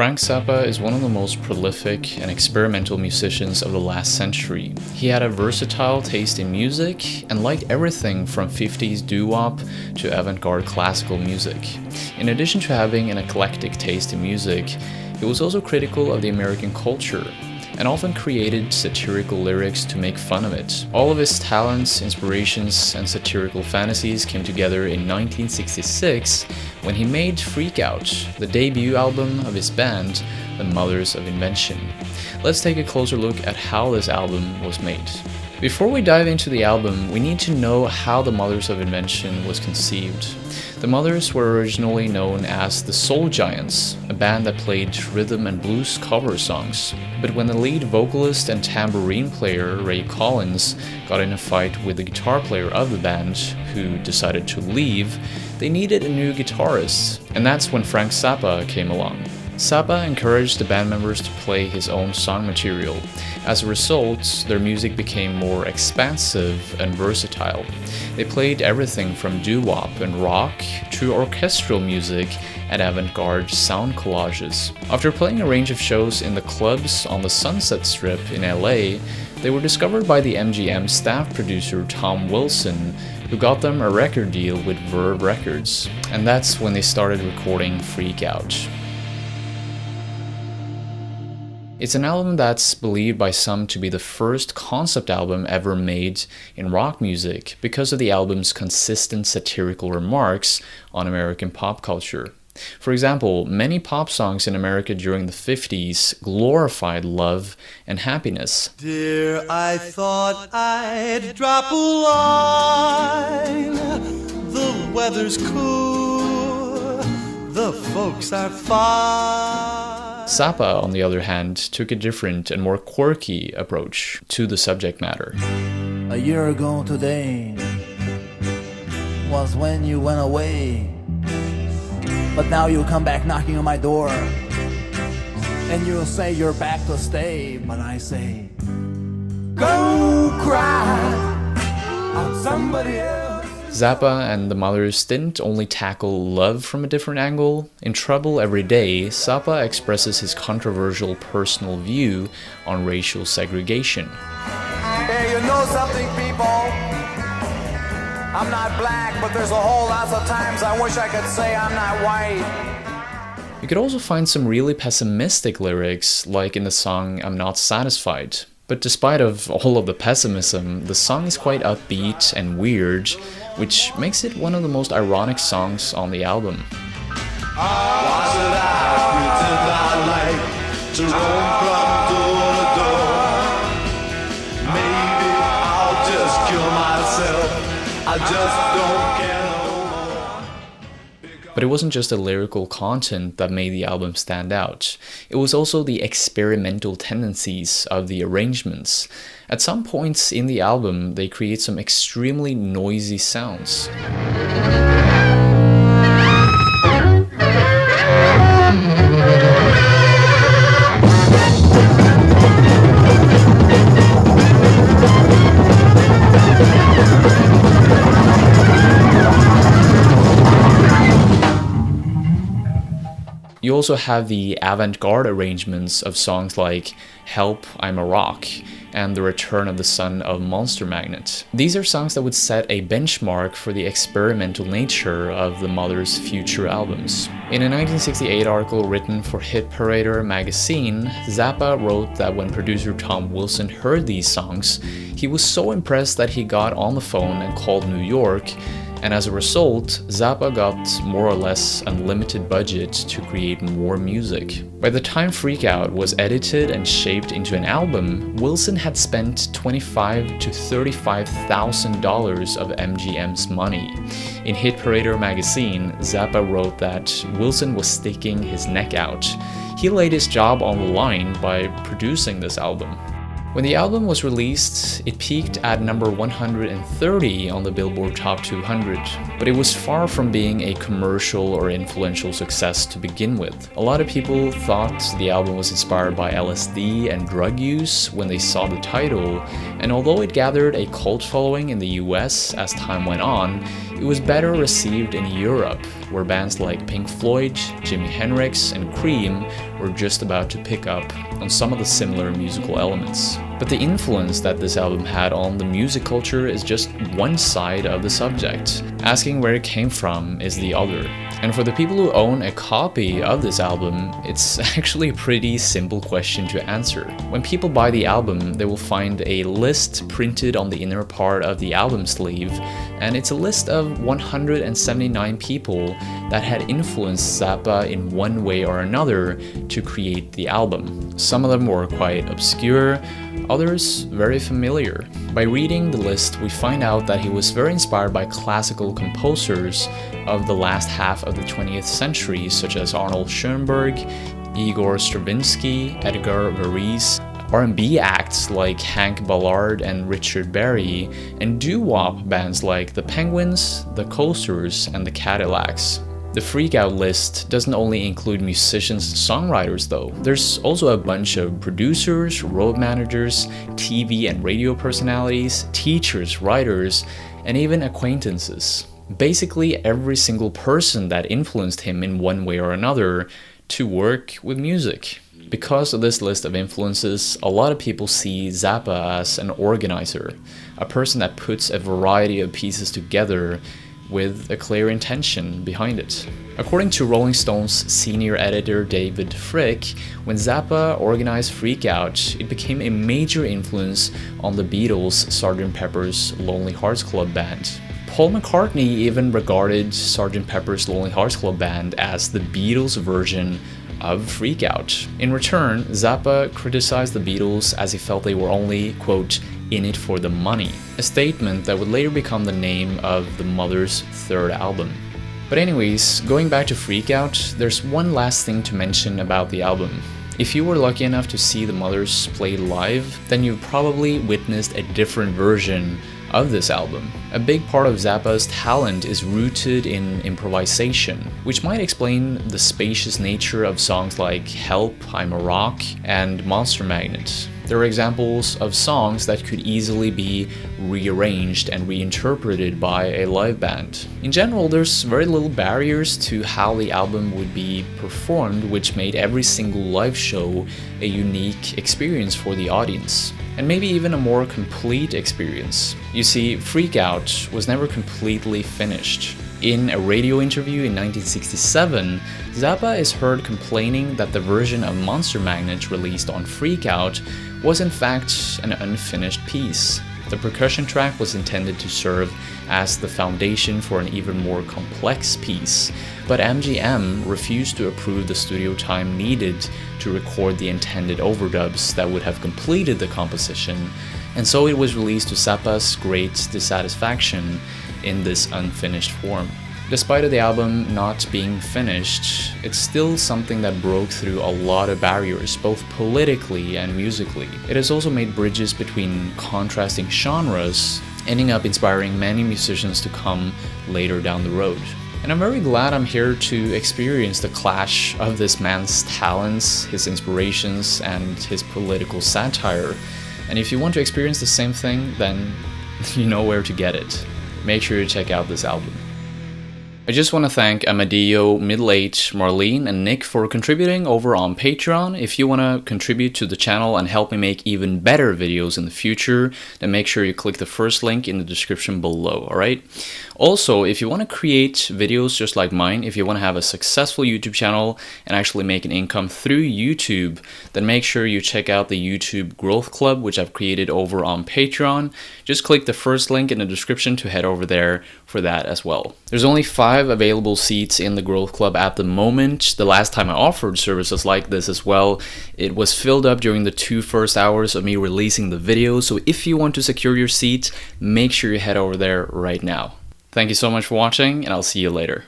Frank Zappa is one of the most prolific and experimental musicians of the last century. He had a versatile taste in music and liked everything from 50s doo-wop to avant-garde classical music. In addition to having an eclectic taste in music, he was also critical of the American culture and often created satirical lyrics to make fun of it. All of his talents, inspirations, and satirical fantasies came together in 1966 when he made Freak Out, the debut album of his band, The Mothers of Invention. Let's take a closer look at how this album was made. Before we dive into the album, we need to know how The Mothers of Invention was conceived. The Mothers were originally known as the Soul Giants, a band that played rhythm and blues cover songs. But when the lead vocalist and tambourine player, Ray Collins, got in a fight with the guitar player of the band, who decided to leave, they needed a new guitarist, and that's when Frank Zappa came along. Zappa encouraged the band members to play his own song material. As a result, their music became more expansive and versatile. They played everything from doo-wop and rock to orchestral music and avant-garde sound collages. After playing a range of shows in the clubs on the Sunset Strip in LA, they were discovered by the MGM staff producer Tom Wilson, who got them a record deal with Verve Records. And that's when they started recording Freak Out. It's an album that's believed by some to be the first concept album ever made in rock music because of the album's consistent satirical remarks on American pop culture. For example, many pop songs in America during the 50s glorified love and happiness. Dear, I thought I'd drop a line. The weather's cool, the folks are fine. Zappa, on the other hand, took a different and more quirky approach to the subject matter. A year ago today was when you went away, but now you come back knocking on my door, and you'll say you're back to stay, but I say, go cry on somebody else. Zappa and the Mothers didn't only tackle love from a different angle. In Trouble Every Day, Zappa expresses his controversial personal view on racial segregation. Hey, you know something, people? I'm not black, but there's a whole lot of times I wish I could say I'm not white. You could also find some really pessimistic lyrics, like in the song I'm Not Satisfied. But despite of all of the pessimism, the song is quite upbeat and weird, which makes it one of the most ironic songs on the album. But it wasn't just the lyrical content that made the album stand out. It was also the experimental tendencies of the arrangements. At some points in the album, they create some extremely noisy sounds. You also have the avant-garde arrangements of songs like Help, I'm a Rock, and The Return of the Son of Monster Magnet. These are songs that would set a benchmark for the experimental nature of the Mothers' future albums. In a 1968 article written for Hit Parader magazine, Zappa wrote that when producer Tom Wilson heard these songs, he was so impressed that he got on the phone and called New York, and as a result, Zappa got more or less unlimited budget to create more music. By the time Freak Out was edited and shaped into an album, Wilson had spent $25,000 to $35,000 of MGM's money. In Hit Parader magazine, Zappa wrote that Wilson was sticking his neck out. He laid his job on the line by producing this album. When the album was released, it peaked at number 130 on the Billboard Top 200, but it was far from being a commercial or influential success to begin with. A lot of people thought the album was inspired by LSD and drug use when they saw the title, and although it gathered a cult following in the US as time went on, it was better received in Europe, where bands like Pink Floyd, Jimi Hendrix, and Cream were just about to pick up on some of the similar musical elements. But the influence that this album had on the music culture is just one side of the subject. Asking where it came from is the other. And for the people who own a copy of this album, it's actually a pretty simple question to answer. When people buy the album, they will find a list printed on the inner part of the album sleeve, and it's a list of 179 people that had influenced Zappa in one way or another to create the album. Some of them were quite obscure, others very familiar. By reading the list, we find out that he was very inspired by classical composers of the last half of the 20th century, such as Arnold Schoenberg, Igor Stravinsky, Edgar Varese, R&B acts like Hank Ballard and Richard Berry, and doo-wop bands like the Penguins, the Coasters, and the Cadillacs. The Freakout list doesn't only include musicians and songwriters though. There's also a bunch of producers, road managers, TV and radio personalities, teachers, writers, and even acquaintances. Basically every single person that influenced him in one way or another to work with music. Because of this list of influences, a lot of people see Zappa as an organizer, a person that puts a variety of pieces together with a clear intention behind it. According to Rolling Stone's senior editor David Frick, when Zappa organized Freakout, it became a major influence on the Beatles' Sgt. Pepper's Lonely Hearts Club Band. Paul McCartney even regarded Sgt. Pepper's Lonely Hearts Club Band as the Beatles' version of Freakout. In return, Zappa criticized the Beatles as he felt they were only, quote, in it for the money, a statement that would later become the name of the Mother's third album. But anyways, going back to Freakout, there's one last thing to mention about the album. If you were lucky enough to see the Mothers play live, then you've probably witnessed a different version of this album. A big part of Zappa's talent is rooted in improvisation, which might explain the spacious nature of songs like Help, I'm a Rock, and Monster Magnet. There are examples of songs that could easily be rearranged and reinterpreted by a live band. In general, there's very little barriers to how the album would be performed, which made every single live show a unique experience for the audience, and maybe even a more complete experience. You see, Freakout was never completely finished. In a radio interview in 1967, Zappa is heard complaining that the version of Monster Magnet released on Freakout was in fact an unfinished piece. The percussion track was intended to serve as the foundation for an even more complex piece, but MGM refused to approve the studio time needed to record the intended overdubs that would have completed the composition, and so it was released to Zappa's great dissatisfaction in this unfinished form. Despite the album not being finished, it's still something that broke through a lot of barriers, both politically and musically. It has also made bridges between contrasting genres, ending up inspiring many musicians to come later down the road. And I'm very glad I'm here to experience the clash of this man's talents, his inspirations, and his political satire. And if you want to experience the same thing, then you know where to get it. Make sure you check out this album. I just want to thank Amadeo, Middle-Age, Marlene, and Nick for contributing over on Patreon. If you want to contribute to the channel and help me make even better videos in the future, then make sure you click the first link in the description below, alright? Also, if you want to create videos just like mine, if you want to have a successful YouTube channel and actually make an income through YouTube, then make sure you check out the YouTube Growth Club, which I've created over on Patreon. Just click the first link in the description to head over there for that as well. There's only 5 available seats in the Growth Club at the moment. The last time I offered services like this as well, it was filled up during the 2 first hours of me releasing the video. So if you want to secure your seat, make sure you head over there right now. Thank you so much for watching, and I'll see you later.